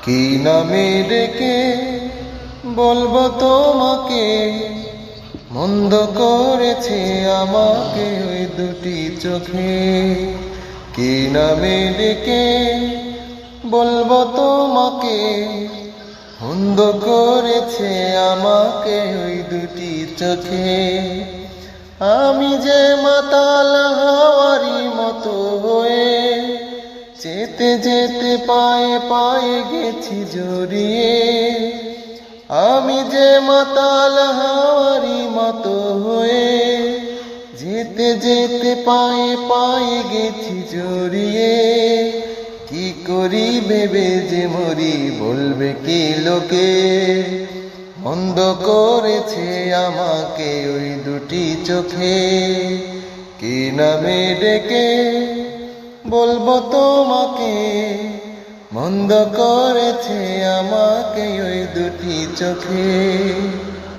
কি নামে ডেকে বলবো তোমাকে, মন্দ করেছে আমাকে ওই দুটি চোখে। কি নামে ডেকে বলবো তোমাকে, মন্দ করেছে আমাকে ওই দুটি চোখে। আমি যে মাতাল হাওয়ারি মতো হয়ে যেতে যেতে পায়ে পায়ে গেছি জড়িয়ে। আমি যে মাতাল হাওয়ারি মতো হয়ে যেতে যেতে পায়ে পায়ে গেছি জড়িয়ে। কি করি ভেবে যে মরি, বলবে কি লোকে, মন্দ করেছে আমাকে ওই দুটি চোখে। কি নামে ডেকে বলবো তোমাকে, মন্দ করেছে আমাকে ওই দুটি চোখে।